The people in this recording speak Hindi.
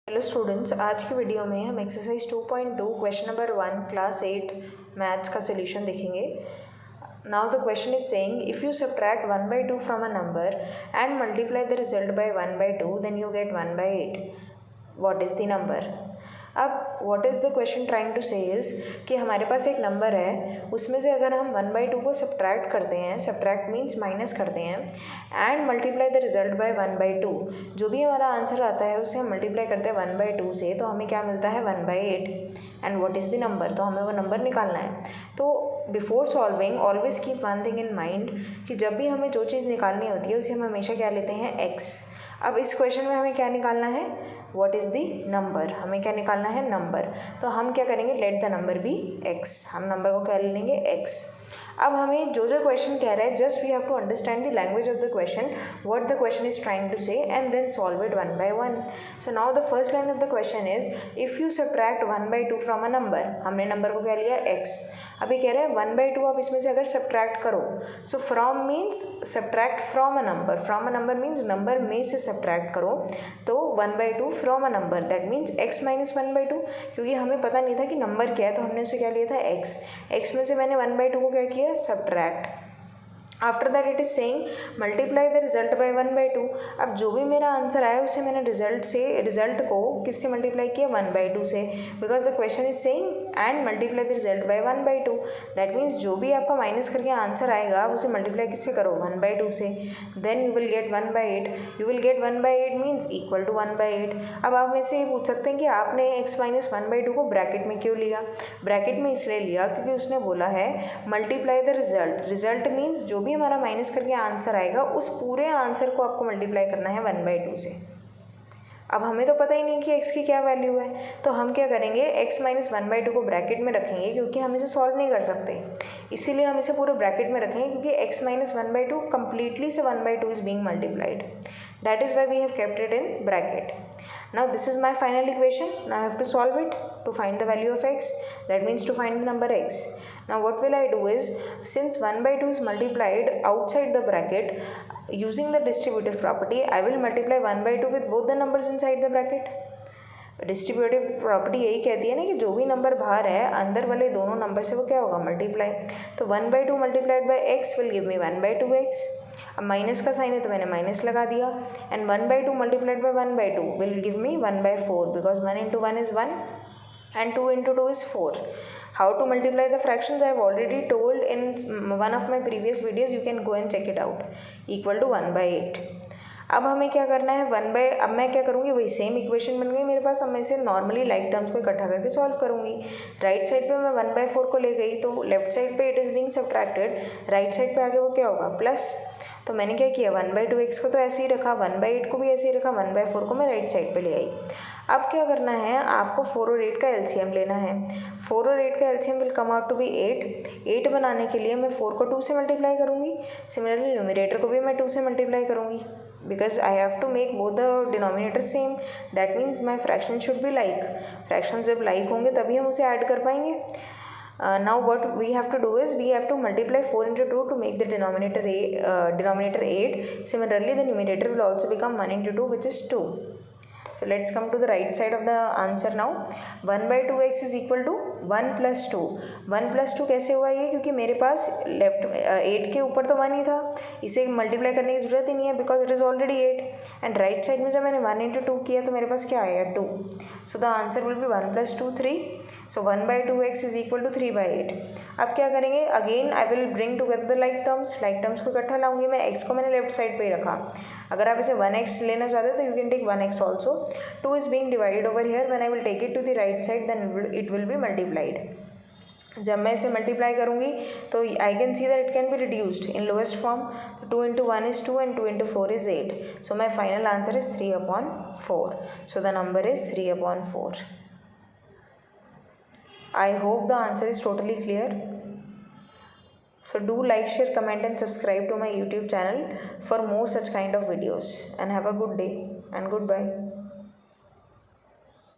हेलो स्टूडेंट्स, आज की वीडियो में हम exercise 2.2 question number 1 class 8 maths का सोल्यूशन देखेंगे। Now the question is saying if you subtract 1/2 from a number and multiply the result by 1/2 then you get 1/8। What is the number? अब what is the question trying to say is कि हमारे पास एक नंबर है, उसमें से अगर हम 1/2 को सब्ट्रैक्ट करते हैं, सब्ट्रैक्ट मीन्स माइनस करते हैं, and multiply the result by 1/2, जो भी हमारा आंसर आता है उसे हम मल्टीप्लाई करते हैं 1/2 से, तो हमें क्या मिलता है 1/8। And what is the number? तो हमें वो नंबर निकालना है। तो before solving always keep one thing in mind कि जब भी हमें जो चीज़ निकालनी होती है उसे हम हमेशा क्या लेते हैं, एक्स। अब इस क्वेश्चन में हमें क्या निकालना है, व्हाट इज़ दी नंबर? हमें क्या निकालना है, नंबर। तो हम क्या करेंगे, let the number be x. हम नंबर को क्या ले लेंगे, एक्स। अब हमें जो जो क्वेश्चन कह रहा है, just we have to understand the language of the question, what the question is trying to say, and then solve it one by one. So now the first line of the question is if you subtract 1/2 from a number. हमने नंबर को क्या लिया, एक्स। अभी कह रहे हैं 1/2 आप इसमें से अगर सब्ट्रैक्ट करो, so from means subtract from a number, from a number means number में से सब्ट्रैक्ट करो, तो 1/2 from a number that means x minus 1/2, क्योंकि हमें पता नहीं था कि नंबर क्या है, तो हमने उसे क्या लिया था, x। x में से मैंने 1/2 को क्या किया, subtract. After that it is saying multiply the result by 1/2। अब जो भी मेरा आंसर आया उसे मैंने रिजल्ट को किससे मल्टीप्लाई किया, 1/2 से, because the question is saying and multiply the result by 1/2। That means जो भी आपका माइनस करके आंसर आएगा उसे मल्टीप्लाई किससे करो, 1/2 से, then you will get 1/8। You will get 1/8 means equal to 1/8। अब आप में से ये पूछ सकते हैं कि आपने x माइनस 1/2 को ब्रैकेट में क्यों लिया? ब्रैकेट में इसलिए लिया क्योंकि उसने बोला है multiply the result. Result means जो भी हमारा माइनस करके आंसर आएगा उस पूरे आंसर को आपको मल्टीप्लाई करना है 1/2 से। अब हमें तो पता ही नहीं कि x की क्या वैल्यू है, तो हम क्या करेंगे, x माइनस 1/2 को ब्रैकेट में रखेंगे, क्योंकि हम इसे सॉल्व नहीं कर सकते, इसीलिए हम इसे पूरे ब्रैकेट में रखेंगे, क्योंकि x माइनस 1/2 कंप्लीटली से 1/2 is being multiplied, that is why we have kept it in bracket. Now this is my final equation. Now I have to solve it to find the value of x. That means to find the number x. Now what will I do is, since 1/2 is multiplied outside the bracket, using the distributive property, I will multiply 1/2 with both the numbers inside the bracket. Distributive property यही कहती है ना कि जो भी नंबर बाहर है अंदर वाले दोनों नंबर से वो क्या होगा, मल्टीप्लाई। तो 1/2 multiplied by x will give me 1/2x। अब माइनस का साइन है तो मैंने माइनस लगा दिया, and 1/2 multiplied by 1/2 will give me 1/4, because 1 into 1 is 1 and 2 into 2 is 4. How to multiply the fractions I have already told in one of my previous videos. You can go and check it out. Equal to 1/8. अब हमें क्या करना है, अब मैं क्या करूँगी, वही सेम इक्वेशन बन गई मेरे पास। अब मैं इसे नॉर्मली लाइक टर्म्स को इकट्ठा करके सॉल्व करूँगी। राइट साइड पे मैं 1/4 को ले गई, तो लेफ्ट साइड पे it is being subtracted, right side पे आगे वो क्या होगा, प्लस। तो मैंने क्या किया, 1/2x को तो ऐसे ही रखा, 1/8 को भी ऐसे ही रखा, 1/4 को मैं राइट साइड पे ले आई। अब क्या करना है, आपको 4 और 8 का एलसीएम लेना है। 4 और 8 का LCM will come out to be 8। 8 बनाने के लिए मैं 4 को 2 से मल्टीप्लाई करूँगी, सिमिलरली न्यूमरेटर को भी मैं 2 से मल्टीप्लाई करूँगी, because I have to make both the denominator same. That means my fraction should be like. Fractions जब like होंगे तभी हम उसे ऐड कर पाएंगे। Now what we have to do is we have to multiply 4 into 2 to make the denominator 8. Similarly, the numerator will also become 1 into 2, which is 2. So let's come to the right side of the answer now. 1/2x is equal to 1 plus 2. 1 plus 2 कैसे हुआ ये, क्योंकि मेरे पास लेफ्ट 8 के ऊपर तो 1 ही था, इसे मल्टीप्लाई करने की जरूरत ही नहीं है, because it is already 8। And right side में जब मैंने 1 into 2 किया तो मेरे पास क्या आया, 2। So the answer will be 1 plus 2 3. So 1/2x is equal to 3/8। अब क्या करेंगे, again I will bring together the like terms को इकट्ठा लाऊंगी मैं। x को मैंने लेफ्ट साइड पे ही रखा, अगर आप इसे 1x लेना चाहते हो तो you can take 1x also. 2 is being divided over here. When I will take it to the right side, then it will be multiplied. जब मैं इसे मल्टीप्लाई करूँगी तो I can see that it can be reduced in lowest form. तो 2 into 1 is 2 and 2 into 4 is 8. So my final answer is 3/4. So the number is 3/4. I hope the answer is totally clear. So do like, share, comment and subscribe to my YouTube channel for more such kind of videos, and have a good day and goodbye.